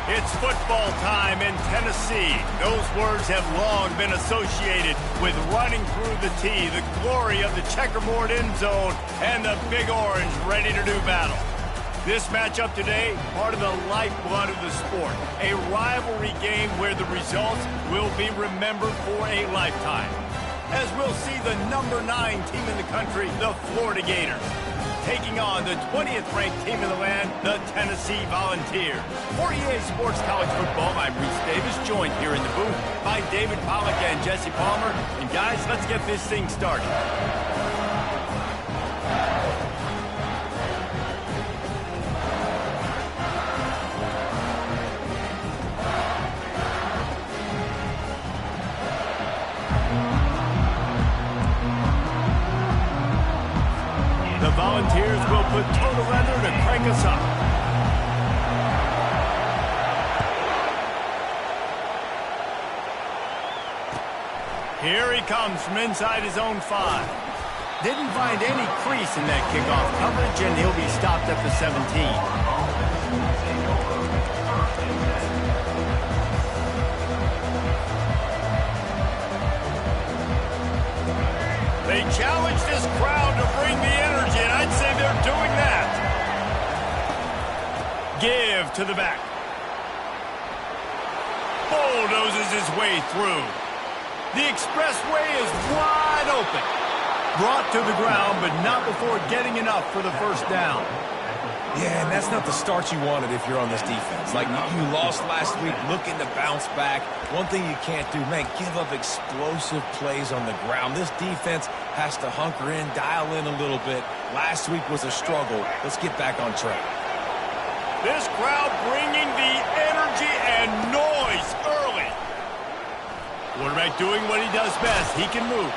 It's football time in Tennessee. Those words have long been associated with running through the T, the glory of the checkerboard end zone, and the Big Orange ready to do battle. This matchup today, part of the lifeblood of the sport, a rivalry game where the results will be remembered for a lifetime. As we'll see the number 9 team in the country, the Florida Gators, taking on the 20th ranked team in the land, the Tennessee Volunteers. For EA Sports College Football, I'm Reese Davis, joined here in the booth by David Pollack and Jesse Palmer. And guys, let's get this thing started. The Volunteers will put total leather to crank us up. Here he comes from inside his own 5. Didn't find any crease in that kickoff coverage, and he'll be stopped at the 17. They challenge this crowd to bring the energy, and I'd say they're doing that. Give to the back. Bulldozes his way through. The expressway is wide open. Brought to the ground, but not before getting enough for the first down. Yeah, and that's not the start you wanted if you're on this defense. Like, you lost last week, looking to bounce back. One thing you can't do, man, give up explosive plays on the ground. This defense has to hunker in, dial in a little bit. Last week was a struggle. Let's get back on track. This crowd bringing the energy and noise early. Quarterback doing what he does best. He can move.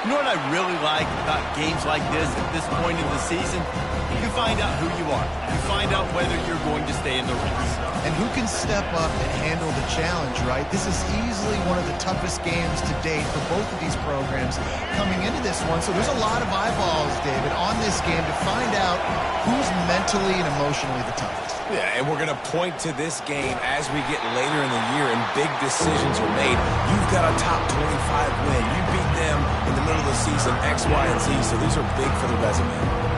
You know what I really like about games like this at this point in the season? You find out who you are. You find out whether you're going to stay in the race. And who can step up and handle the challenge, right? This is easily one of the toughest games to date for both of these programs coming into this one. So there's a lot of eyeballs, David, on this game to find out who's mentally and emotionally the toughest. Yeah, and we're going to point to this game as we get later in the year and big decisions are made. You've got a top 25 win. You beat them in the middle of the season, X, Y, and Z, so these are big for the resume.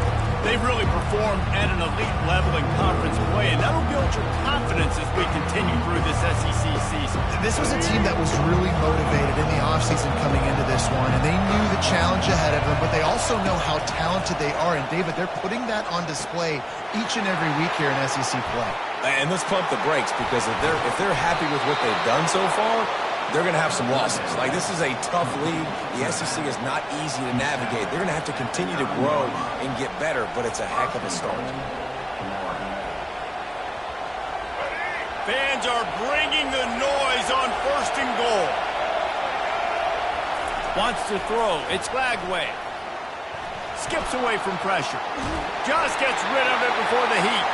They've really performed at an elite level in conference play, and that'll build your confidence as we continue through this SEC season. This was a team that was really motivated in the offseason coming into this one, and they knew the challenge ahead of them, but they also know how talented they are. And, David, they're putting that on display each and every week here in SEC play. And let's pump the brakes, because if they're happy with what they've done so far, they're going to have some losses. Like, this is a tough league. The SEC is not easy to navigate. They're going to have to continue to grow and get better, but it's a heck of a start. Fans are bringing the noise on 1st and goal. Wants to throw. It's Lagway. Skips away from pressure. Just gets rid of it before the heat.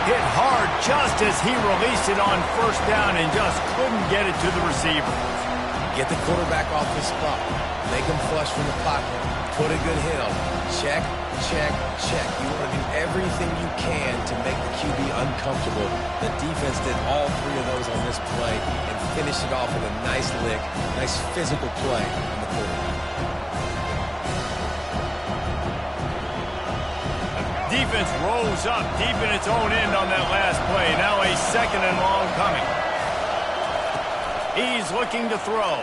Hit hard just as he released it on 1st down and just couldn't get it to the receiver. Get the quarterback off the spot. Make him flush from the pocket. Put a good hit on him. Check, check, check. You want to do everything you can to make the QB uncomfortable. The defense did all 3 of those on this play and finished it off with a nice lick, nice physical play on the quarterback. Defense rolls up deep in its own end on that last play. Now a 2nd and long coming. He's looking to throw.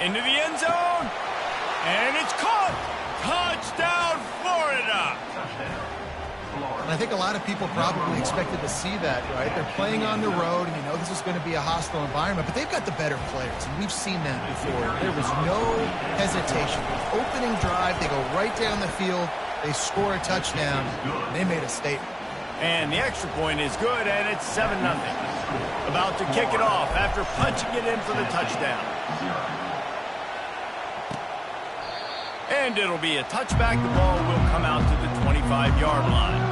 Into the end zone. And it's caught. Touchdown, Florida. And I think a lot of people probably expected to see that, right? They're playing on the road, and you know this is going to be a hostile environment, but they've got the better players, and we've seen that before. There was no hesitation. Opening drive, they go right down the field. They score a touchdown, and they made a statement. And the extra point is good, and it's 7-0. About to kick it off after punching it in for the touchdown. And it'll be a touchback. The ball will come out to the 25-yard line.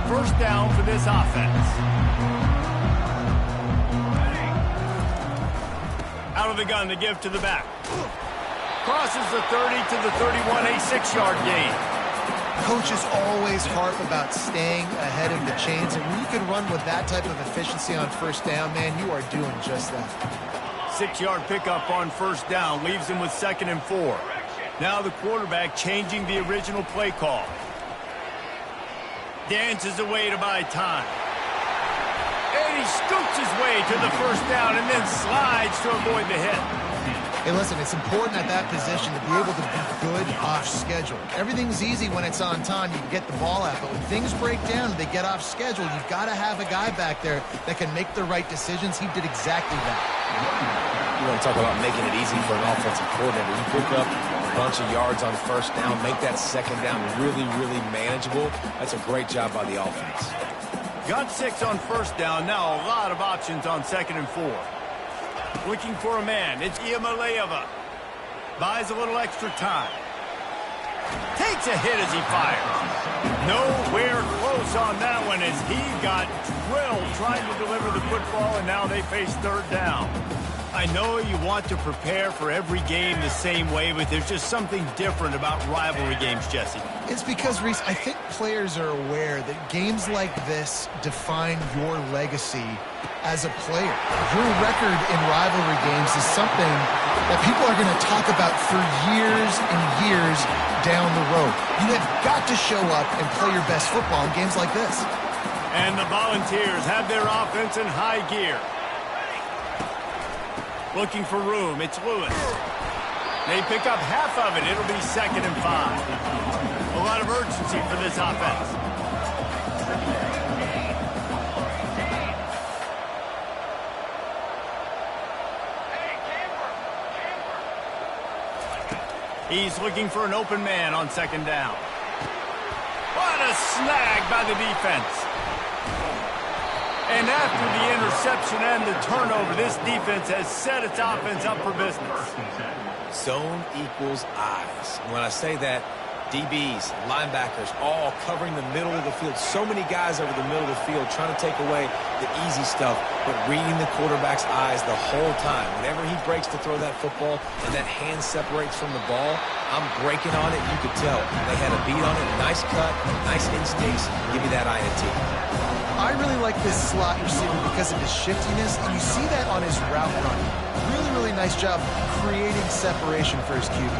First down for this offense. Out of the gun to give to the back. crosses the 30 to the 31, a 6-yard gain. Coaches always harp about staying ahead of the chains, and when you can run with that type of efficiency on first down, man, you are doing just that. 6-yard pickup on first down leaves him with 2nd and 4. Now the quarterback changing the original play call. Dances away to buy time. And he scoots his way to the first down and then slides to avoid the hit. Hey, listen, it's important at that position to be able to be good off schedule. Everything's easy when it's on time. You can get the ball out. But when things break down and they get off schedule, you've got to have a guy back there that can make the right decisions. He did exactly that. You want to talk about making it easy for an offensive coordinator. You pick up a bunch of yards on first down, make that second down really, really manageable. That's a great job by the offense. Got 6 on first down. Now a lot of options on 2nd and 4. Looking for a man. It's Iamaleava. Buys a little extra time. Takes a hit as he fires. Nowhere close on that one as he got drilled trying to deliver the football, and now they face 3rd down. I know you want to prepare for every game the same way, but there's just something different about rivalry games, Jesse. It's because, Reese, I think players are aware that games like this define your legacy as a player. Your record in rivalry games is something that people are going to talk about for years and years down the road. You have got to show up and play your best football in games like this. And the Volunteers have their offense in high gear. Looking for room. It's Lewis. They pick up half of it. It'll be 2nd and 5. A lot of urgency for this offense. He's looking for an open man on 2nd down. What a snag by the defense. And after the interception and the turnover, this defense has set its offense up for business. Zone equals eyes. When I say that, DBs, linebackers, all covering the middle of the field. So many guys over the middle of the field trying to take away the easy stuff, but reading the quarterback's eyes the whole time. Whenever he breaks to throw that football and that hand separates from the ball, I'm breaking on it. You could tell. They had a beat on it. Nice cut, nice instincts. Give me that INT. I really like this slot receiver because of his shiftiness, and you see that on his route running. Really, really nice job creating separation for his QB.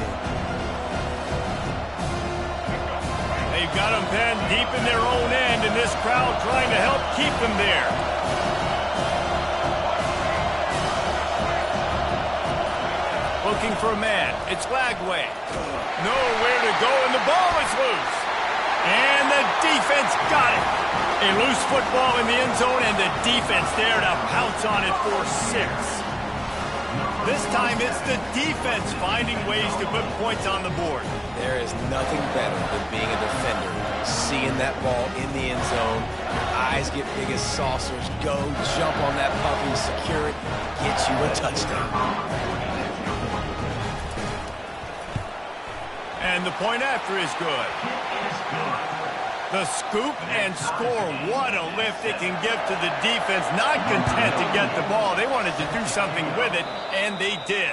They've got them penned deep in their own end, and this crowd trying to help keep them there. Looking for a man. It's Lagway. Nowhere to go, and the ball is loose. And the defense got it. A loose football in the end zone, and the defense there to pounce on it for 6. This time it's the defense finding ways to put points on the board. There is nothing better than being a defender. Seeing that ball in the end zone, your eyes get big as saucers, go jump on that puppy, secure it, get you a touchdown. And the point after is good. The scoop and score. What a lift it can give to the defense. Not content to get the ball. They wanted to do something with it, and they did.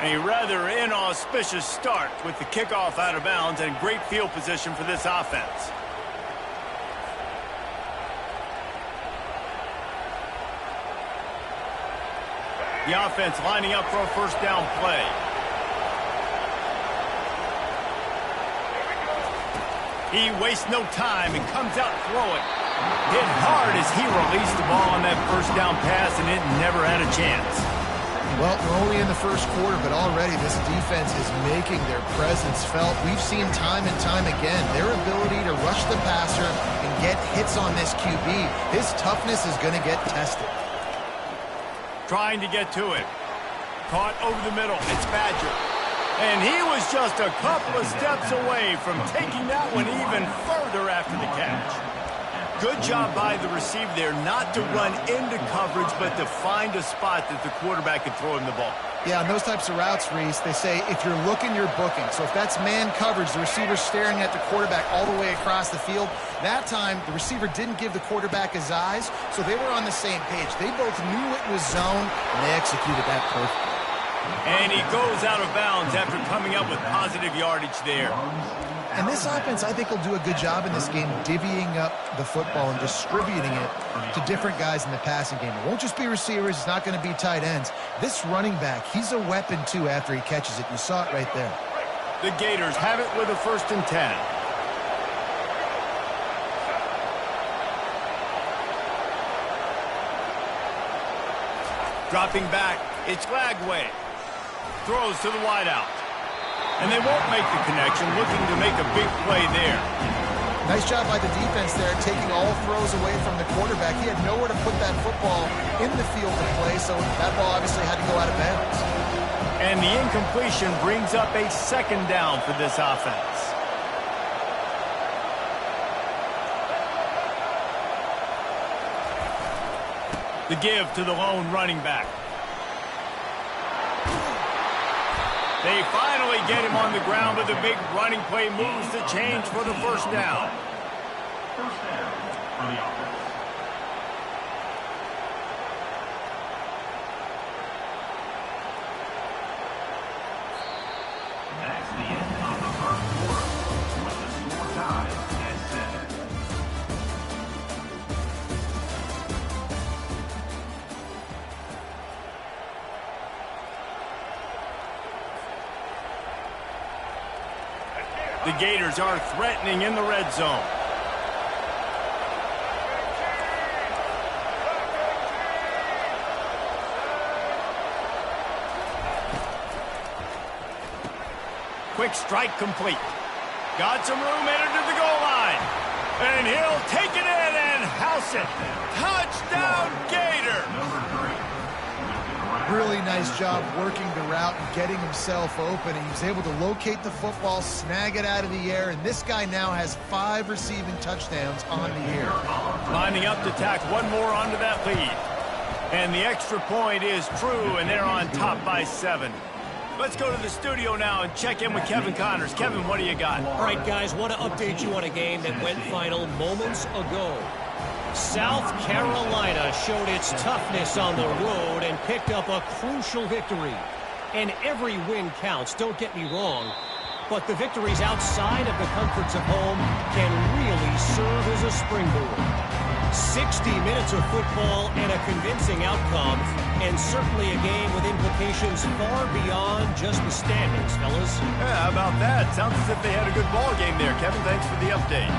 A rather inauspicious start with the kickoff out of bounds and great field position for this offense. The offense lining up for a first down play. He wastes no time and comes out throwing. Hit hard as he released the ball on that first down pass, and it never had a chance. Well, we're only in the first quarter, but already this defense is making their presence felt. We've seen time and time again their ability to rush the passer and get hits on this QB. His toughness is going to get tested. Trying to get to it. Caught over the middle. It's Badger. And he was just a couple of steps away from taking that one even further after the catch. Good job by the receiver there not to run into coverage, but to find a spot that the quarterback could throw him the ball. Yeah, on those types of routes, Reese, they say if you're looking, you're booking. So if that's man coverage, the receiver's staring at the quarterback all the way across the field. That time, the receiver didn't give the quarterback his eyes, so they were on the same page. They both knew it was zone, and they executed that perfectly. And he goes out of bounds after coming up with positive yardage there. And this offense, I think, will do a good job in this game divvying up the football and distributing it to different guys in the passing game. It won't just be receivers. It's not going to be tight ends. This running back, he's a weapon, too, after he catches it. You saw it right there. The Gators have it with a 1st and 10. Dropping back, it's Lagway. Throws to the wideout. And they won't make the connection, looking to make a big play there. Nice job by the defense there, taking all throws away from the quarterback. He had nowhere to put that football in the field to play, so that ball obviously had to go out of bounds. And the incompletion brings up a 2nd down for this offense. The give to the lone running back. They finally get him on the ground, but the big running play moves the change for the 1st down. First down for the offense. That's the end of the 1st quarter with the score tied at 7. The Gators are threatening in the red zone. Quick strike complete. Got some room headed to the goal line. And he'll take it in and house it. Touchdown, Gator! Really nice job working the route and getting himself open. He was able to locate the football, snag it out of the air, and this guy now has 5 receiving touchdowns on the year. Lining up to tack one more onto that lead. And the extra point is true, and they're on top by 7. Let's go to the studio now and check in with Kevin Connors. Kevin, what do you got? All right, guys, want to update you on a game that went final moments ago. South Carolina showed its toughness on the road and picked up a crucial victory. And every win counts, don't get me wrong. But the victories outside of the comforts of home can really serve as a springboard. 60 minutes of football and a convincing outcome, and certainly a game with implications far beyond just the standings, fellas. Yeah, how about that? Sounds as if they had a good ball game there. Kevin, thanks for the update.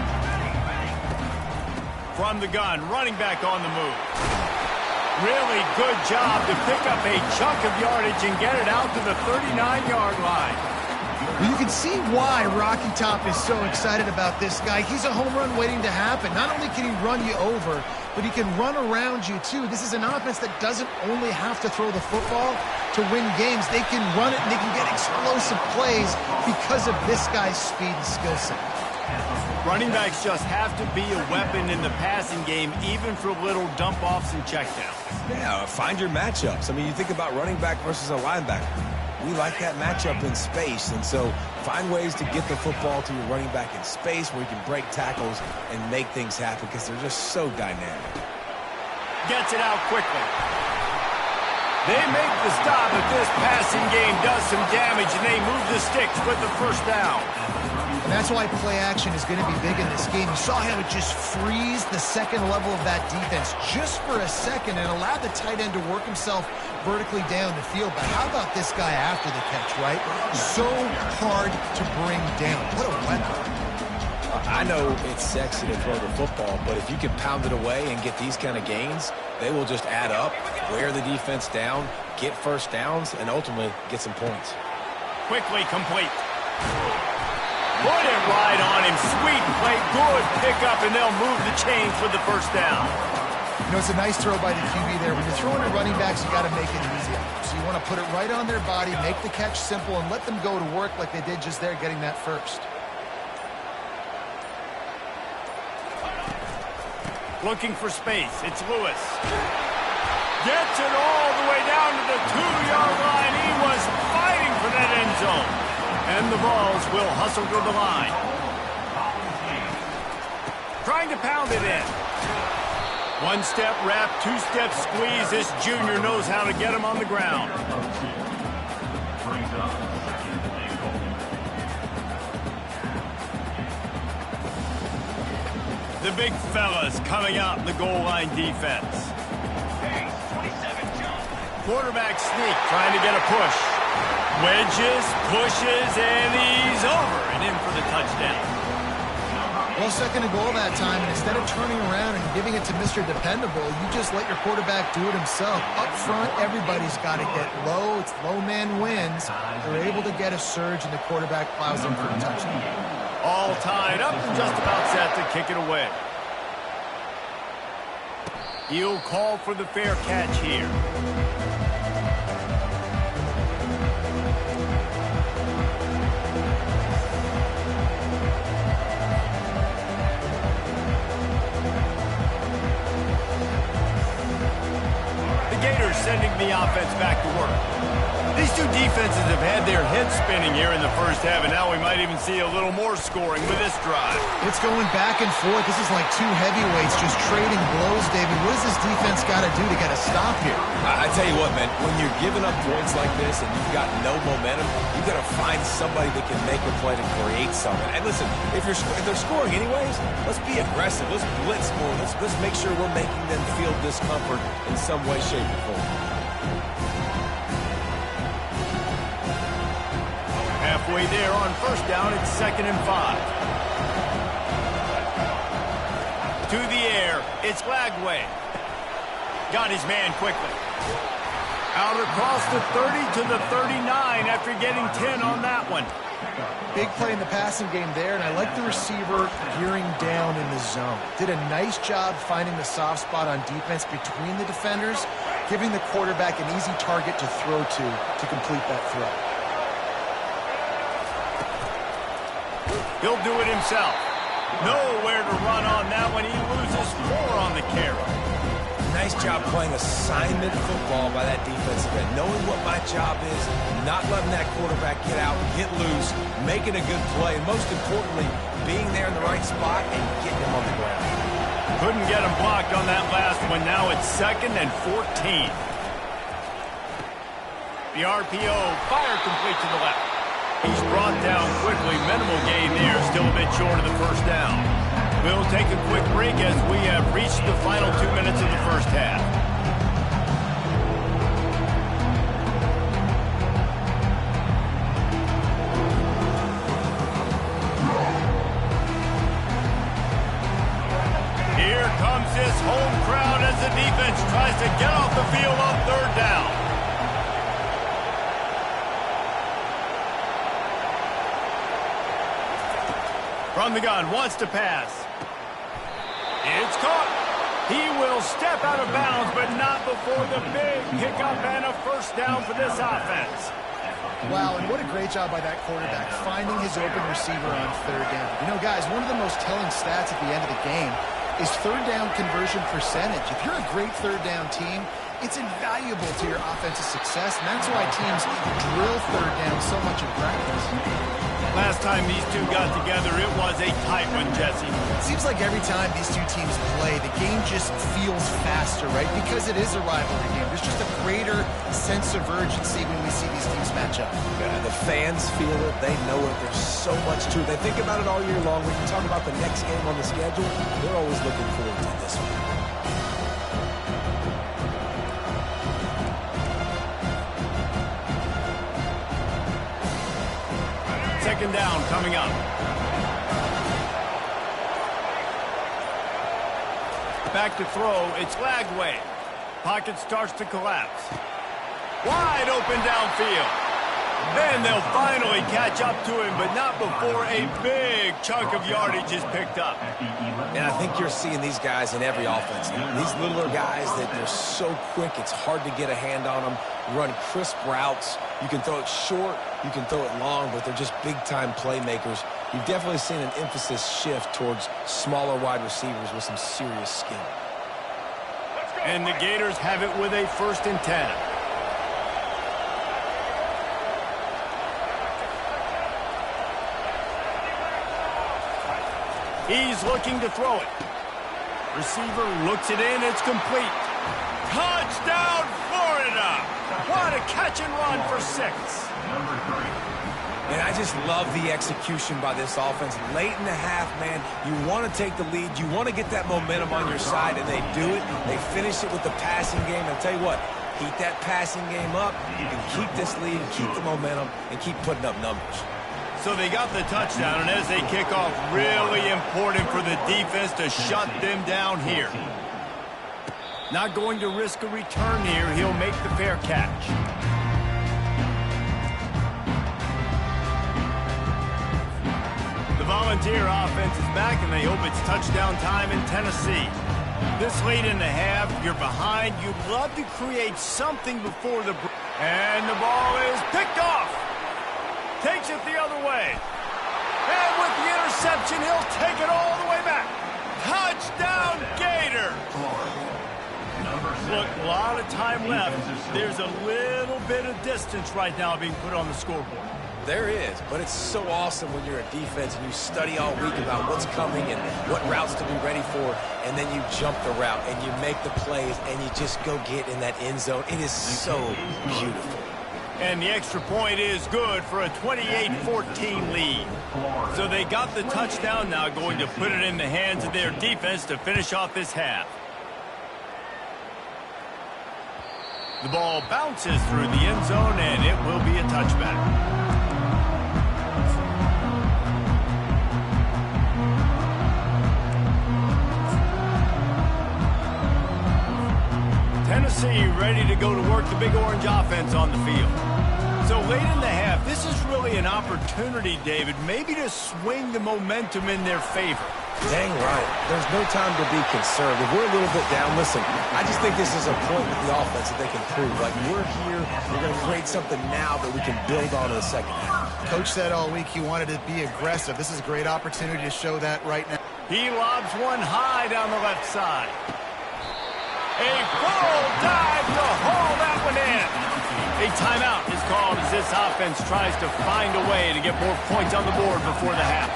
From the gun, running back on the move. Really good job to pick up a chunk of yardage and get it out to the 39-yard line. Well, you can see why Rocky Top is so excited about this guy. He's a home run waiting to happen. Not only can he run you over, but he can run around you, too. This is an offense that doesn't only have to throw the football to win games. They can run it, and they can get explosive plays because of this guy's speed and skill set. Running backs just have to be a weapon in the passing game, even for little dump-offs and checkdowns. Yeah, find your matchups. I mean, you think about running back versus a linebacker. We like that matchup in space, and so find ways to get the football to your running back in space where you can break tackles and make things happen because they're just so dynamic. Gets it out quickly. They make the stop, but this passing game does some damage, and they move the sticks with the 1st down. And that's why play action is going to be big in this game. You saw how it just freeze the second level of that defense just for a second and allowed the tight end to work himself vertically down the field. But how about this guy after the catch, right? So hard to bring down. What a weapon. I know it's sexy to throw the football, but if you can pound it away and get these kind of gains, they will just add up, wear the defense down, get 1st downs, and ultimately get some points. Quickly complete. Put it right on him. Sweet play. Good pickup, and they'll move the chains for the 1st down. You know, it's a nice throw by the QB there. When you're throwing to running backs, you got to make it easy. So you want to put it right on their body, make the catch simple, and let them go to work like they did just there, getting that 1st. Looking for space. It's Lewis. Gets it all the way down to the 2-yard line. He was fighting for that end zone. And the Vols will hustle to the line. Trying to pound it in. 1-step wrap, 2-step squeeze. This junior knows how to get him on the ground. big fellas coming out in the goal line defense. Quarterback sneak, trying to get a push. Wedges, pushes, and he's over and in for the touchdown. Well, second and goal that time, and instead of turning around and giving it to Mr. Dependable, you just let your quarterback do it himself. Up front, everybody's got to get low. It's low man wins. They're able to get a surge, and the quarterback plows in for a touchdown. All tied up and just about set to kick it away. He'll call for the fair catch here. Sending the offense back to work. These two defenses have had their heads spinning here in the first half, and now we might even see a little more scoring with this drive. It's going back and forth. This is like two heavyweights just trading blows, David. What does this defense got to do to get a stop here? I tell you what, man, when you're giving up points like this and you've got no momentum, you've got to find somebody that can make a play to create something. And listen, if they're scoring anyways, let's be aggressive. Let's blitz more. Let's make sure we're making them feel discomfort in some way, shape, or form. Halfway there on first down, it's 2nd and 5. To the air, it's Lagway. Got his man quickly. Out across the 30 to the 39 after getting 10 on that one. Big play in the passing game there, and I like the receiver gearing down in the zone. Did a nice job finding the soft spot on defense between the defenders, giving the quarterback an easy target to throw to complete that throw. He'll do it himself. Nowhere to run on that one. He loses 4 on the carry. Nice job playing assignment football by that defensive end. Knowing what my job is, not letting that quarterback get out, get loose, making a good play, and most importantly, being there in the right spot and getting him on the ground. Couldn't get him blocked on that last one. Now it's 2nd and 14. The RPO, fire complete to the left. He's brought down quickly. Minimal gain there. Still a bit short of the first down. We'll take a quick break as we have reached the final 2 minutes of the first half. Here comes this home crowd as the defense tries to get off the field on 3rd down. From the gun, wants to pass. It's caught. He will step out of bounds, but not before the big pickup and a first down for this offense. Wow, and what a great job by that quarterback, finding his open receiver on 3rd down. You know, guys, one of the most telling stats at the end of the game is 3rd down conversion percentage. If you're a great 3rd down team, it's invaluable to your offensive success, and that's why teams drill 3rd down so much in practice. Last time these two got together, it was a tight one, Jesse. It seems like every time these two teams play, the game just feels faster, right? Because it is a rivalry game. There's just a greater sense of urgency when we see these teams match up. Yeah, the fans feel it. They know it. There's so much to it. They think about it all year long. When you talk about the next game on the schedule, they're always looking forward to this one. 2nd down coming up. Back to throw, it's Lagway. Pocket starts to collapse. Wide open downfield. Then they'll finally catch up to him, but not before a big chunk of yardage is picked up. And I think you're seeing these guys in every offense. These littler guys that they're so quick, it's hard to get a hand on them. Run crisp routes. You can throw it short, you can throw it long, but they're just big-time playmakers. You've definitely seen an emphasis shift towards smaller wide receivers with some serious skill. And the Gators have it with a 1st and 10. He's looking to throw it. Receiver looks it in. It's complete. Touchdown, Florida! What a catch and run for 6. And I just love the execution by this offense. Late in the half, man, you want to take the lead. You want to get that momentum on your side, and they do it. They finish it with the passing game. And I'll tell you what, keep that passing game up. You can keep this lead, keep the momentum, and keep putting up numbers. So they got the touchdown, and as they kick off, really important for the defense to shut them down here. Not going to risk a return here. He'll make the fair catch. The Volunteer offense is back, and they hope it's touchdown time in Tennessee. This late in the half, you're behind. You'd love to create something before the break. And the ball is picked off. Takes it the other way. And with the interception, he'll take it all the way back. Touchdown, Gator! Look, a lot of time left. There's a little bit of distance right now being put on the scoreboard. There is, but it's so awesome when you're a defense and you study all week about what's coming and what routes to be ready for, and then you jump the route and you make the plays and you just go get in that end zone. It is so beautiful. And the extra point is good for a 28-14 lead. So they got the touchdown now, going to put it in the hands of their defense to finish off this half. The ball bounces through the end zone, and it will be a touchback. Tennessee ready to go to work the Big Orange offense on the field. So late in the half, this is really an opportunity, David, maybe to swing the momentum in their favor. Dang right. There's no time to be concerned. If we're a little bit down, listen, I just think this is a point with the offense that they can prove. Like, we're here, we're going to create something now that we can build on in the second half. Coach said all week he wanted to be aggressive. This is a great opportunity to show that right now. He lobs one high down the left side. A full dive to haul that one in. A timeout is called as this offense tries to find a way to get more points on the board before the half.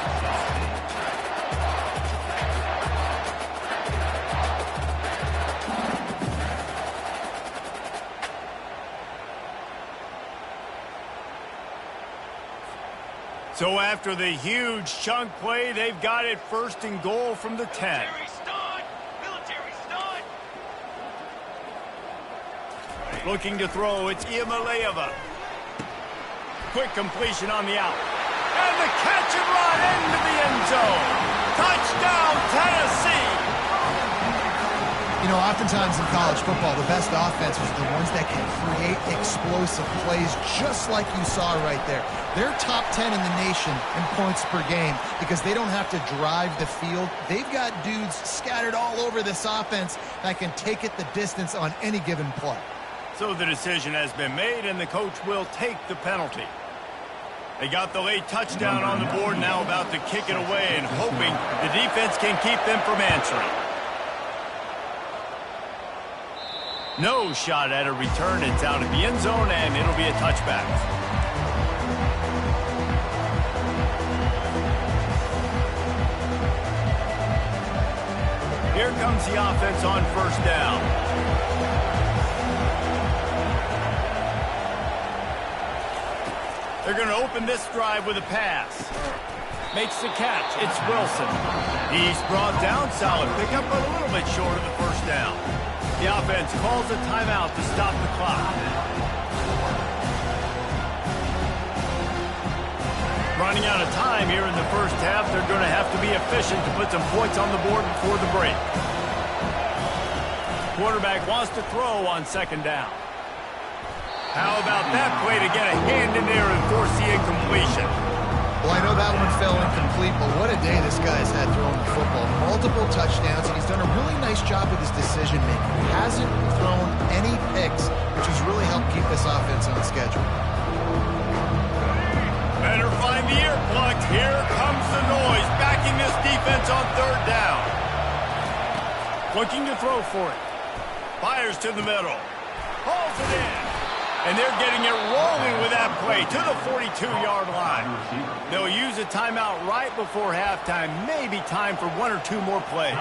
So after the huge chunk play, they've got it first and goal from the 10. Looking to throw, it's Iamaleava. Quick completion on the out. And the catch and run into the end zone. Touchdown, Tennessee! You know, oftentimes in college football, the best offenses are the ones that can create explosive plays, just like you saw right there. They're top 10 in the nation in points per game because they don't have to drive the field. They've got dudes scattered all over this offense that can take it the distance on any given play. So the decision has been made, and the coach will take the penalty. They got the late touchdown on the board, now about to kick it away and hoping the defense can keep them from answering. No shot at a return. It's out of the end zone, and it'll be a touchback. Here comes the offense on first down. They're going to open this drive with a pass. Makes the catch. It's Wilson. He's brought down. Solid pickup, but a little bit short of the first down. The offense calls a timeout to stop the clock. Running out of time here in the first half. They're going to have to be efficient to put some points on the board before the break. Quarterback wants to throw on second down. How about that play to get a hand in there and force the incompletion? Well, I know that one fell incomplete, but what a day this guy's had throwing the football. Multiple touchdowns, and he's done a really nice job with his decision-making. He hasn't thrown any picks, which has really helped keep this offense on schedule. Better find the earplugs. Here comes the noise, backing this defense on third down. Looking to throw for it. Fires to the middle. Hauls it in. And they're getting it rolling with that play to the 42-yard line. They'll use a timeout right before halftime. Maybe time for one or two more plays.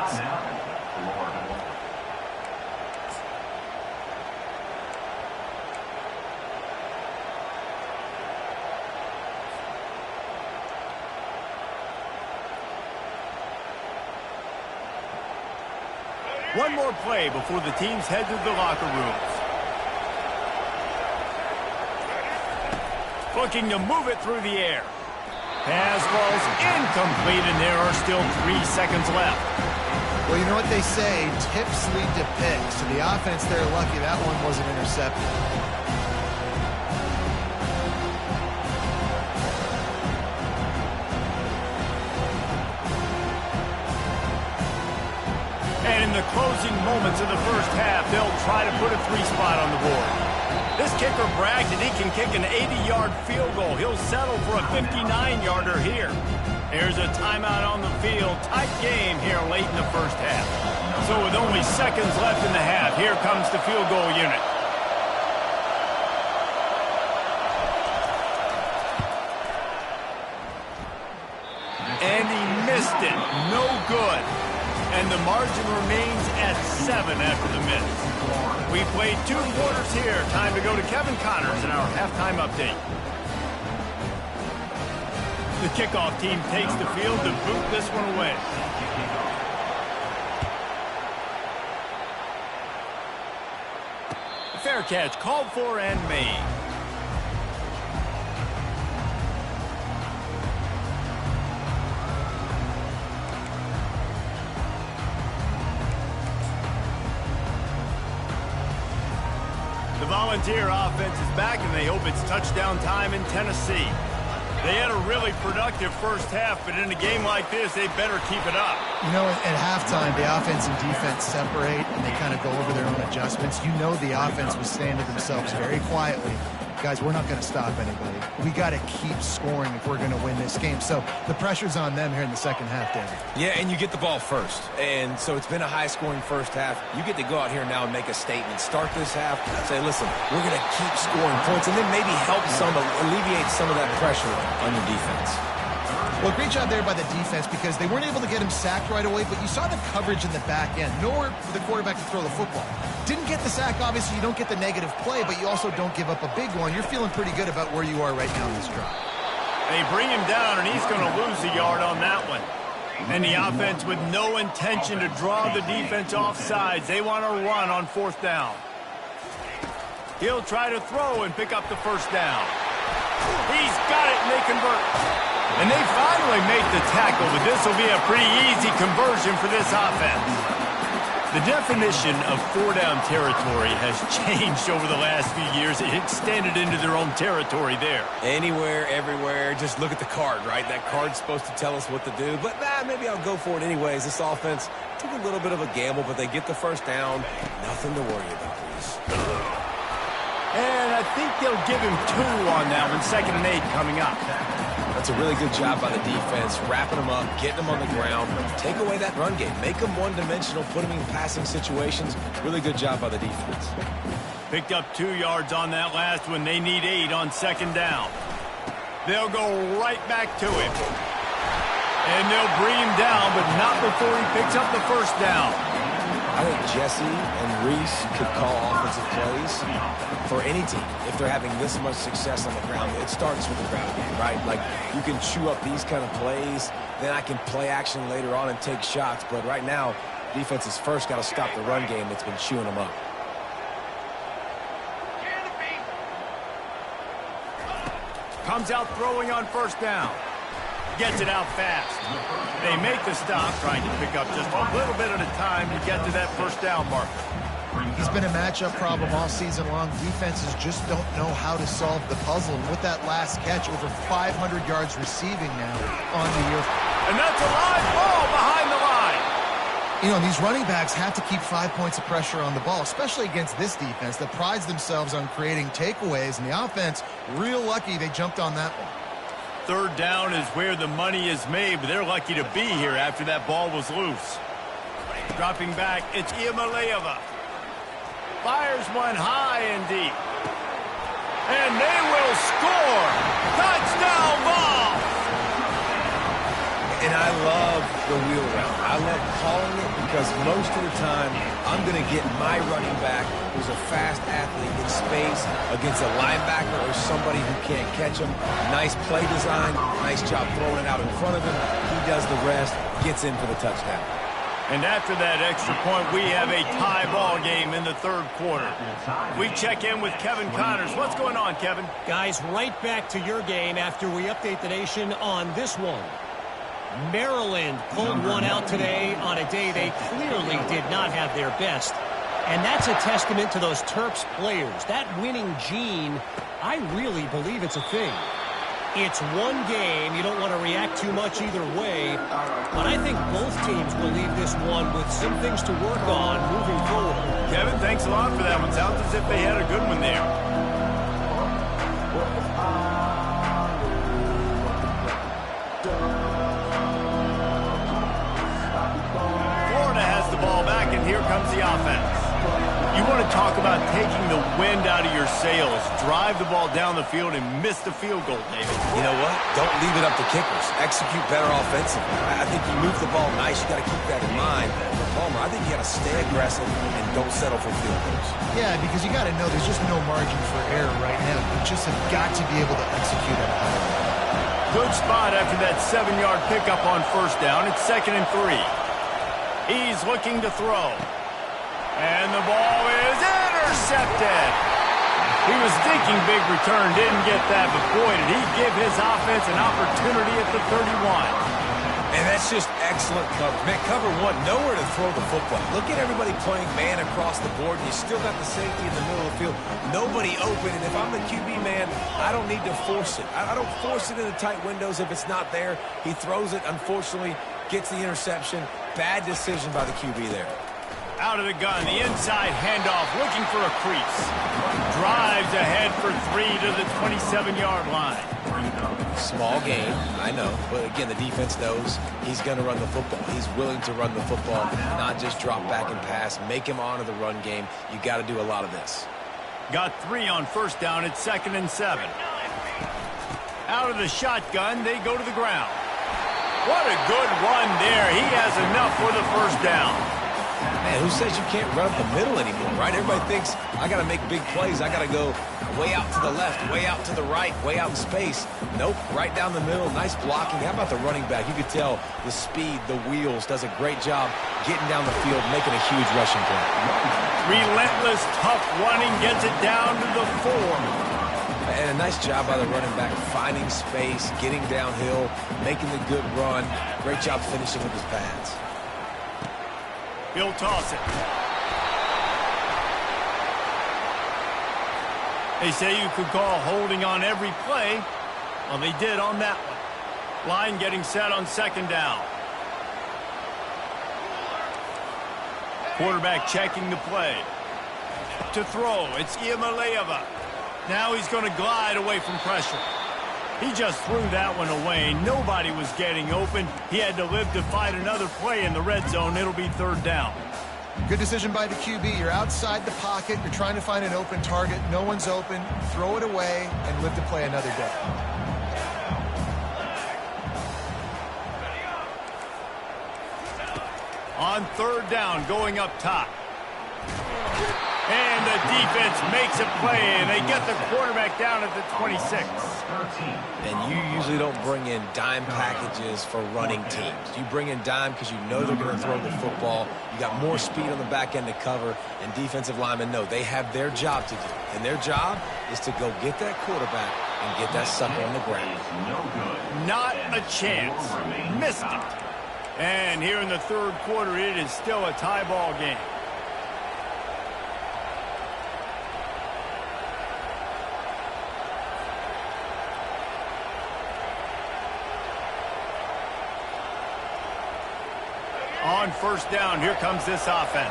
One more play before the teams head to the locker rooms. Looking to move it through the air. Pass ball's incomplete, and there are still 3 seconds left. Well, you know what they say, tips lead to picks. So the offense, they're lucky that one wasn't intercepted. And in the closing moments of the first half, they'll try to put a 3-spot on the board. This kicker bragged that he can kick an 80-yard field goal. He'll settle for a 59-yarder here. There's a timeout on the field. Tight game here late in the first half. So with only seconds left in the half, here comes the field goal unit. And he missed it. No good. And the margin remains at 7 after the miss. We played 2 quarters here. Time to go to Kevin Connors in our halftime update. The kickoff team takes the field to boot this one away. Fair catch called for and made. The Volunteer offense is back, and they hope it's touchdown time in Tennessee. They had a really productive first half, but in a game like this, they better keep it up. You know, at halftime, the offense and defense separate, and they kind of go over their own adjustments. You know the offense was saying to themselves very quietly, guys, we're not going to stop anybody. We got to keep scoring if we're going to win this game. So the pressure's on them here in the second half, Dan. Yeah, and you get the ball first. And so it's been a high-scoring first half. You get to go out here now and make a statement. Start this half, say, listen, we're going to keep scoring points, and then maybe help alleviate some of that pressure on your defense. Well, great job there by the defense because they weren't able to get him sacked right away, but you saw the coverage in the back end. Nowhere for the quarterback to throw the football. Didn't get the sack, obviously. You don't get the negative play, but you also don't give up a big one. You're feeling pretty good about where you are right now in this drive. They bring him down, and he's going to lose a yard on that one. And the offense with no intention to draw the defense off sides. They want to run on 4th down. He'll try to throw and pick up the first down. He's got it, and they convert. And they finally make the tackle, but this will be a pretty easy conversion for this offense. The definition of 4-down territory has changed over the last few years. It extended into their own territory there. Anywhere, everywhere, just look at the card, right? That card's supposed to tell us what to do, but maybe I'll go for it anyways. This offense took a little bit of a gamble, but they get the first down. Nothing to worry about, Reese. And I think they'll give him 2 on that one. 2nd and 8 coming up. That's a really good job by the defense, wrapping them up, getting them on the ground. Take away that run game. Make them one-dimensional, put them in passing situations. Really good job by the defense. Picked up 2 yards on that last one. They need 8 on 2nd down. They'll go right back to him. And they'll bring him down, but not before he picks up the first down. I think Jesse and Reese could call offensive plays for any team. If they're having this much success on the ground, it starts with the ground game, right? Like, you can chew up these kind of plays, then I can play action later on and take shots. But right now, defense has first got to stop the run game that's been chewing them up. Comes out throwing on 1st down. Gets it out fast. They make the stop, trying to pick up just a little bit at a time to get to that 1st down marker. He's been a matchup problem all season long. Defenses just don't know how to solve the puzzle. And with that last catch, over 500 yards receiving now on the year. And that's a live ball behind the line. You know, these running backs have to keep 5 points of pressure on the ball, especially against this defense that prides themselves on creating takeaways. And the offense, real lucky they jumped on that one. 3rd down is where the money is made, but they're lucky to be here after that ball was loose. Dropping back, it's Iamaleava. Fires one high and deep. And they will score! Touchdown ball! And I love the wheel route. I love calling it because most of the time, I'm going to get my running back, who's a fast athlete, in space against a linebacker or somebody who can't catch him. Nice play design, nice job throwing it out in front of him. He does the rest, gets in for the touchdown. And after that extra point, we have a tie ball game in the third quarter. We check in with Kevin Connors. What's going on, Kevin? Guys, right back to your game after we update the nation on this one. Maryland pulled one out today on a day they clearly did not have their best. And that's a testament to those Terps players. That winning gene, I really believe it's a thing. It's one game. You don't want to react too much either way. But I think both teams will leave this one with some things to work on moving forward. Kevin, thanks a lot for that one. Sounds as if they had a good one there. Florida has the ball back, and here comes the offense. You want to talk about taking the wind out of your sails. Drive the ball down the field and miss the field goal, David. You know what? Don't leave it up to kickers. Execute better offensively. I think you move the ball nice. You got to keep that in mind. For Palmer, I think you got to stay aggressive and don't settle for field goals. Yeah, because you got to know there's just no margin for error right now. You just have got to be able to execute at a high level. Good spot after that 7-yard pickup on first down. It's 2nd and 3. He's looking to throw. And the ball is intercepted. He was thinking big return, didn't get that, but boy, did he give his offense an opportunity at the 31. And that's just excellent coverage. Man, cover one, nowhere to throw the football. Look at everybody playing man across the board, and you still got the safety in the middle of the field. Nobody open, and if I'm the QB man, I don't need to force it. I don't force it into tight windows if it's not there. He throws it, unfortunately, gets the interception. Bad decision by the QB there. Out of the gun, the inside handoff, looking for a crease. Drives ahead for 3 to the 27-yard line. Small game, I know, but again, the defense knows he's going to run the football. He's willing to run the football, not just drop back and pass, make him honor the run game. You got to do a lot of this. Got 3 on first down. It's 2nd and 7. Out of the shotgun, they go to the ground. What a good run there. He has enough for the first down. Man, who says you can't run up the middle anymore, right? Everybody thinks, I got to make big plays. I got to go way out to the left, way out to the right, way out in space. Nope, right down the middle. Nice blocking. How about the running back? You could tell the speed, the wheels, does a great job getting down the field, making a huge rushing play. Relentless, tough running, gets it down to the 4. And a nice job by the running back, finding space, getting downhill, making the good run. Great job finishing with his pads. He'll toss it. They say you could call holding on every play. Well, they did on that one. Line getting set on 2nd down. Quarterback checking the play. To throw, it's Iamaleava. Now he's going to glide away from pressure. He just threw that one away. Nobody was getting open. He had to live to fight another play in the red zone. It'll be 3rd down. Good decision by the QB. You're outside the pocket. You're trying to find an open target. No one's open. Throw it away and live to play another day. On 3rd down, going up top. And the defense makes a play, and they get the quarterback down at the 26. And you usually don't bring in dime packages for running teams. You bring in dime because you know they're going to throw the football. You got more speed on the back end to cover, and defensive linemen know they have their job to do. And their job is to go get that quarterback and get that sucker on the ground. Not a chance. Missed it. And here in the 3rd quarter, it is still a tie ball game. On first down, here comes this offense.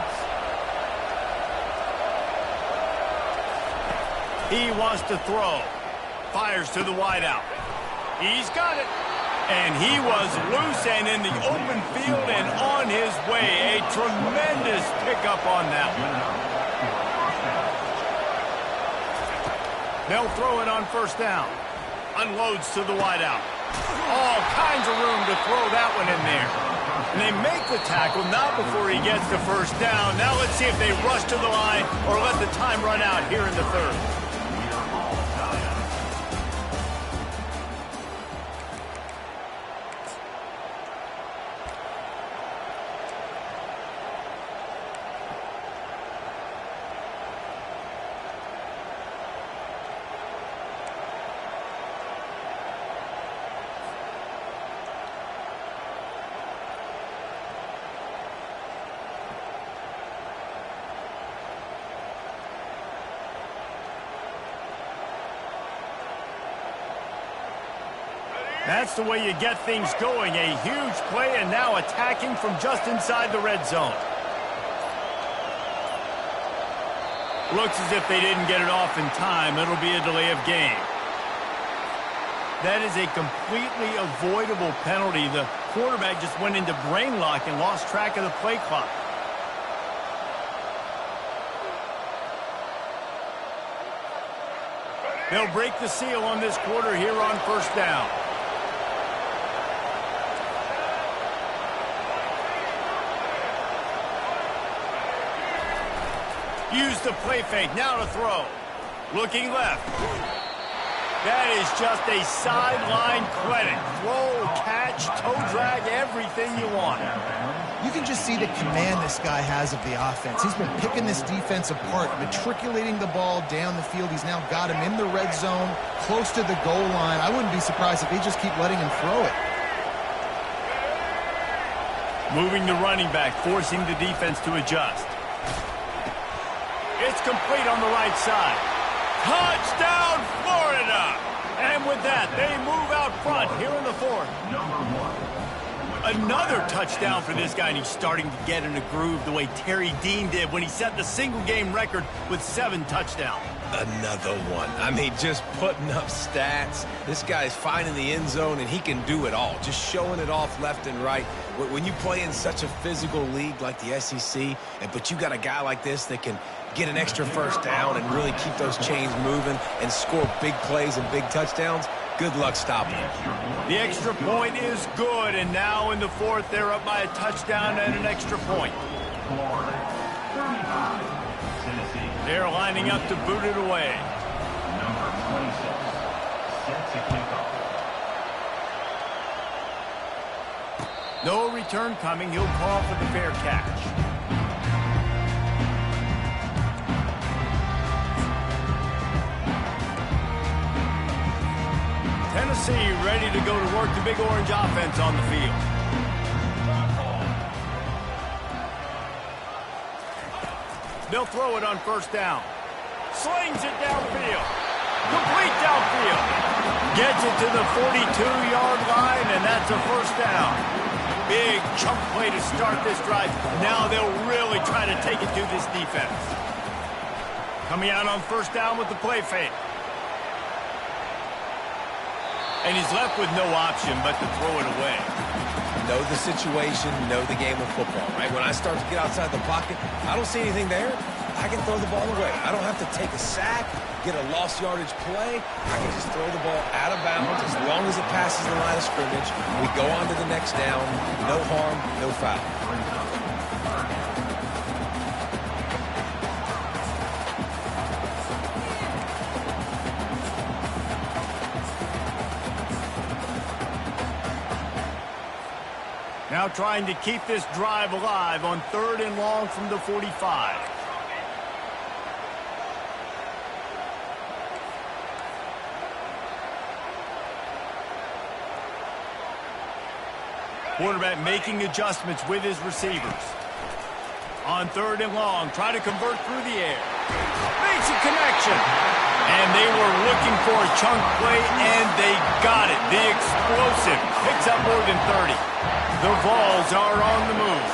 He wants to throw. Fires to the wideout. He's got it. And he was loose and in the open field and on his way. A tremendous pickup on that one. They'll throw it on first down. Unloads to the wideout. All kinds of room to throw that one in there. And they make the tackle, not before he gets the first down. Now let's see if they rush to the line or let the time run out here in the 3rd. That's the way you get things going. A huge play and now attacking from just inside the red zone. Looks as if they didn't get it off in time. It'll be a delay of game. That is a completely avoidable penalty. The quarterback just went into brain lock and lost track of the play clock. They'll break the seal on this quarter here on first down. Use the play fake, now to throw. Looking left. That is just a sideline credit. Throw, catch, toe drag, everything you want. You can just see the command this guy has of the offense. He's been picking this defense apart, matriculating the ball down the field. He's now got him in the red zone, close to the goal line. I wouldn't be surprised if they just keep letting him throw it. Moving the running back, forcing the defense to adjust. It's complete on the right side. Touchdown, Florida! And with that, they move out front here in the fourth. Another touchdown for this guy, and he's starting to get in a groove the way Terry Dean did when he set the single-game record with 7 touchdowns. Another one. I mean, just putting up stats. This guy's finding the end zone, and he can do it all. Just showing it off left and right. When you play in such a physical league like the SEC, but you got a guy like this that can get an extra first down and really keep those chains moving and score big plays and big touchdowns, good luck stopping him. The extra point is good, and now in the fourth, they're up by a touchdown and an extra point. They're lining up to boot it away. Number 26 sets a kickoff. No return coming. He'll call for the fair catch. Tennessee ready to go to work the Big Orange offense on the field. They'll throw it on first down. Slings it downfield. Complete downfield. Gets it to the 42-yard line, and that's a first down. Big chunk play to start this drive. Now they'll really try to take it to this defense. Coming out on first down with the play fake. And he's left with no option but to throw it away. Know the situation, know the game of football, right? When I start to get outside the pocket, I don't see anything there. I can throw the ball away. I don't have to take a sack, get a lost yardage play. I can just throw the ball out of bounds as long as it passes the line of scrimmage. We go on to the next down. No harm, no foul. Now trying to keep this drive alive on 3rd and long from the 45. Quarterback making adjustments with his receivers. On 3rd and long, try to convert through the air. Makes a connection. And they were looking for a chunk play, and they got it. The explosive picks up more than 30. The Vols are on the move.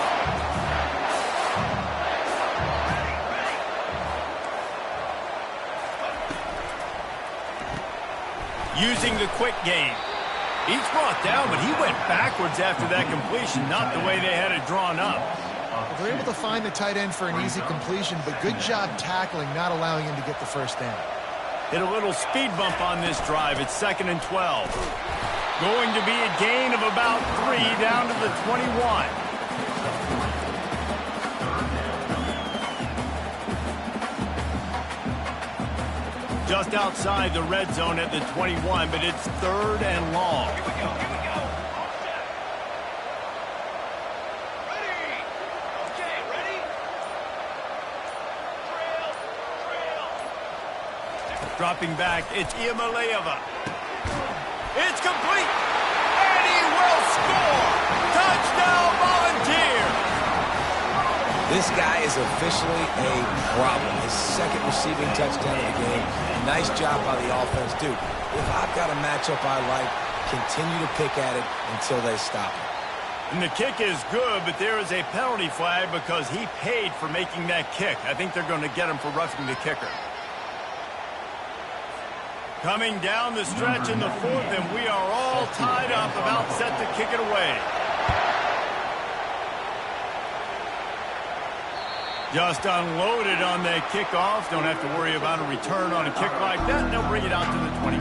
Using the quick game. He's brought down, but he went backwards after that completion, not the way they had it drawn up. They're able to find the tight end for an easy completion, but good job tackling, not allowing him to get the first down. Hit a little speed bump on this drive. It's 2nd and 12. Going to be a gain of about 3 down to the 21. Just outside the red zone at the 21, but it's 3rd and long. Here we go, here we go. Ready. Okay, ready. Trail. Dropping back, it's Iamaleava. It's complete, and he will score. Touchdown, Volunteer. This guy is officially a problem. His 2nd receiving touchdown of the game. Nice job by the offense. Dude, if I've got a matchup I like, Continue to pick at it until they stop it. And the kick is good, but there is a penalty flag because he paid for making that kick. I think they're going to get him for roughing the kicker. Coming down the stretch in the fourth, and we are all tied up, about set to kick it away. Just unloaded on that kickoff. Don't have to worry about a return on a kick like that. And they'll bring it out to the 25.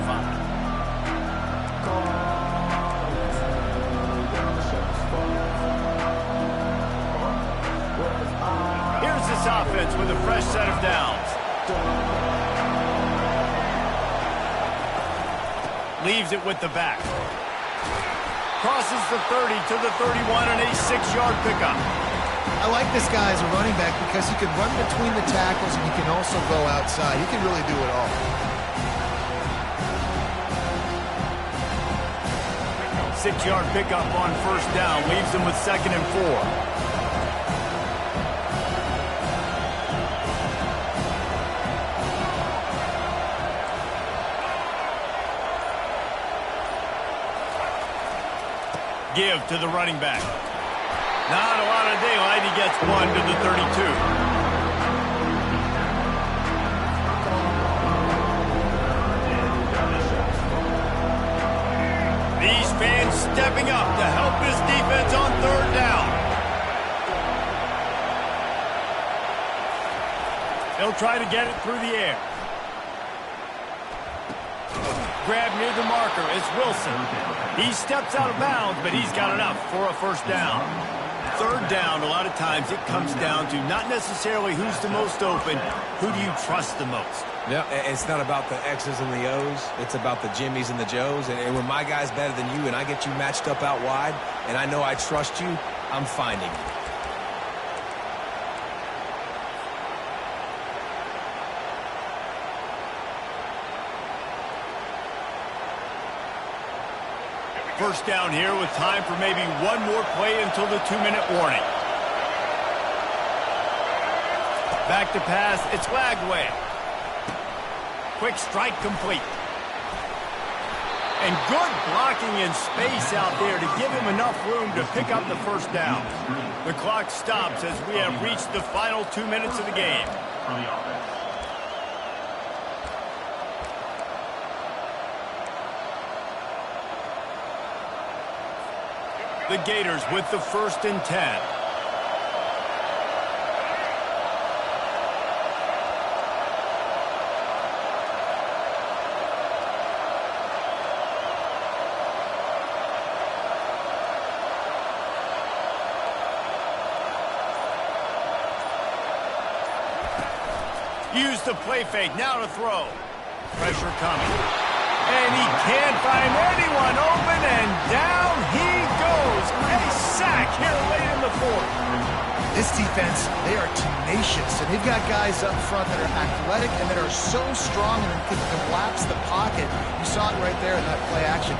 Here's this offense with a fresh set of downs. Leaves it with the back. Crosses the 30 to the 31 and a 6-yard pickup. I like this guy as a running back because he can run between the tackles and he can also go outside. He can really do it all. 6-yard pickup on first down. Leaves them with 2nd and 4. Give to the running back. Not a lot of daylight. He gets 1 to the 32. These fans stepping up to help this defense on 3rd down. They'll try to get it through the air. Grab near the marker. It's Wilson. He steps out of bounds, but he's got enough for a first down. 3rd down, a lot of times it comes down to not necessarily who's the most open, who do you trust the most? Yeah, it's not about the X's and the O's. It's about the Jimmys and the Joes. And when my guy's better than you and I get you matched up out wide and I know I trust you, I'm finding you. First down here with time for maybe one more play until the 2-minute warning. Back to pass. It's Lagway. Quick strike complete. And good blocking in space out there to give him enough room to pick up the first down. The clock stops as we have reached the final 2 minutes of the game. The Gators with the 1st and 10. Use the play fake, now to throw. Pressure coming. And he can't find anyone open, and down he goes. A sack here late in the 4th. This defense, they are tenacious, and they've got guys up front that are athletic and that are so strong and can collapse the pocket. You saw it right there in that play action.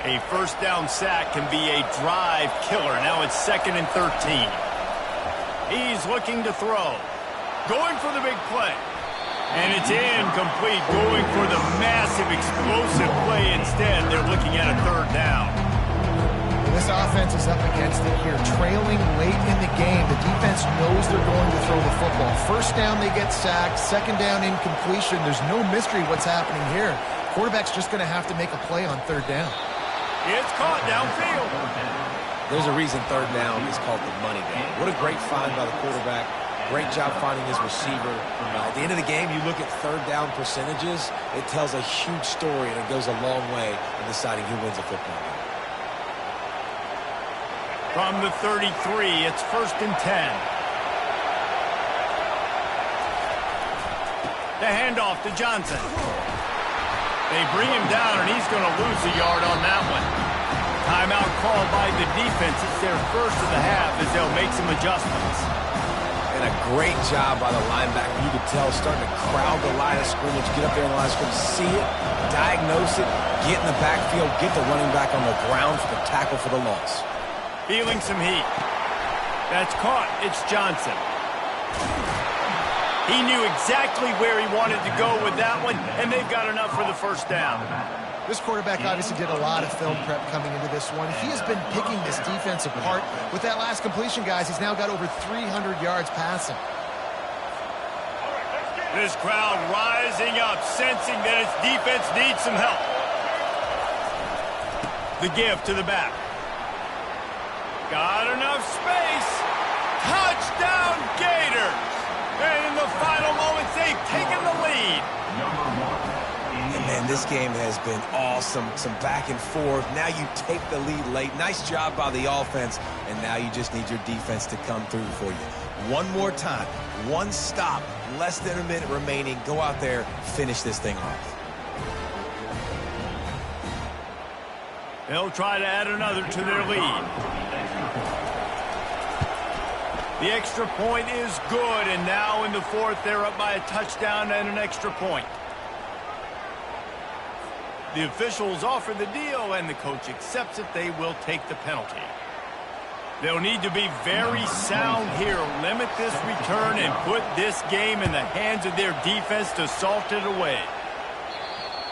A first down sack can be a drive killer. Now it's 2nd and 13. He's looking to throw. Going for the big play. And it's incomplete. Going for the massive explosive play instead. They're looking at a 3rd down. This offense is up against it here. Trailing late in the game. The defense knows they're going to throw the football. First down, they get sacked. 2nd down, incompletion. There's no mystery what's happening here. Quarterback's just going to have to make a play on 3rd down. It's caught downfield. There's a reason 3rd down is called the money down. What a great find by the quarterback. Great job finding his receiver. At the end of the game, you look at 3rd down percentages. It tells a huge story, and it goes a long way in deciding who wins a football game. From the 33, it's 1st and 10. The handoff to Johnson. They bring him down, and he's going to lose a yard on that one. Timeout called by the defense. It's their first of the half as they'll make some adjustments. And a Great job by the linebacker. You could tell starting to crowd the line of scrimmage, get up there in the line of scrimmage, see it, diagnose it, get in the backfield, get the running back on the ground for the tackle for the loss. Feeling some heat. That's caught. It's Johnson. He knew exactly where he wanted to go with that one, and they've got enough for the first down. This quarterback obviously did a lot of film prep coming into this one. He has been picking this defense apart. With that last completion, guys, he's now got over 300 yards passing. This crowd rising up, sensing that its defense needs some help. The give to the back. Got enough space. Touchdown, Gators! And in the final moments, they've taken the lead. And man, this game has been awesome. Some back and forth. Now you take the lead late. Nice job by the offense. And now you just need your defense to come through for you. One more time. One stop. Less than a minute remaining. Go out there. Finish this thing off. They'll try to add another to their lead. The extra point is good, and now in the fourth, they're up by a touchdown and an extra point. The officials offer the deal, and the coach accepts it. They will take the penalty. They'll need to be very sound here, limit this return, and put this game in the hands of their defense to salt it away.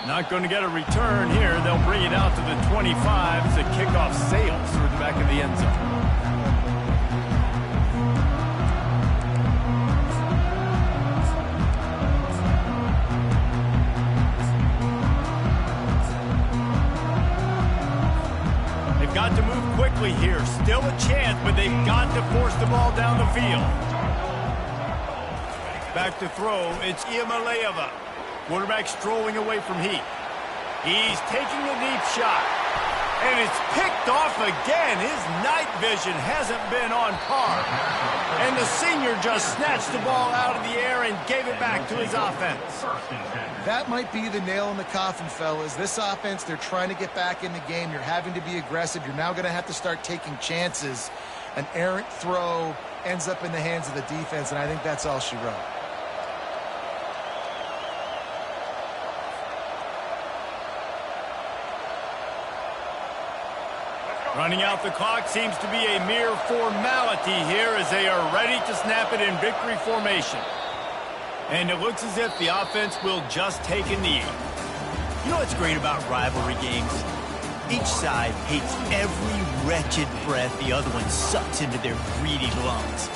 Not going to get a return here. They'll bring it out to the 25 as the kickoff sails through the back of the end zone. Got to move quickly here. Still a chance, but they've got to force the ball down the field. Back to throw. It's Iamaleava. Quarterback strolling away from heat. He's taking a deep shot. And it's picked off again. His night vision hasn't been on par. And the senior just snatched the ball out of the air and gave it back to his offense. That might be the nail in the coffin, fellas. This offense, they're trying to get back in the game. You're having to be aggressive. You're now going to have to start taking chances. An errant throw ends up in the hands of the defense, and I think that's all she wrote. Running out the clock seems to be a mere formality here as they are ready to snap it in victory formation. And it looks as if the offense will just take a knee. You know what's great about rivalry games? Each side hates every wretched breath the other one sucks into their greedy lungs.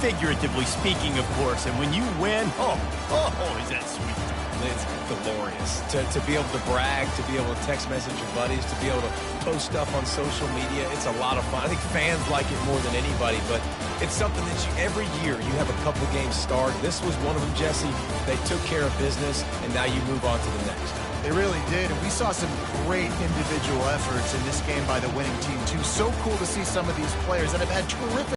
Figuratively speaking, of course, and when you win, oh, is that sweet. It's glorious. To be able to brag, to be able to text message your buddies, to be able to post stuff on social media, it's a lot of fun. I think fans like it more than anybody, but it's something that every year you have a couple games start. This was one of them, Jesse. They took care of business, and now you move on to the next. They really did, and we saw some great individual efforts in this game by the winning team, too. So cool to see some of these players that have had terrific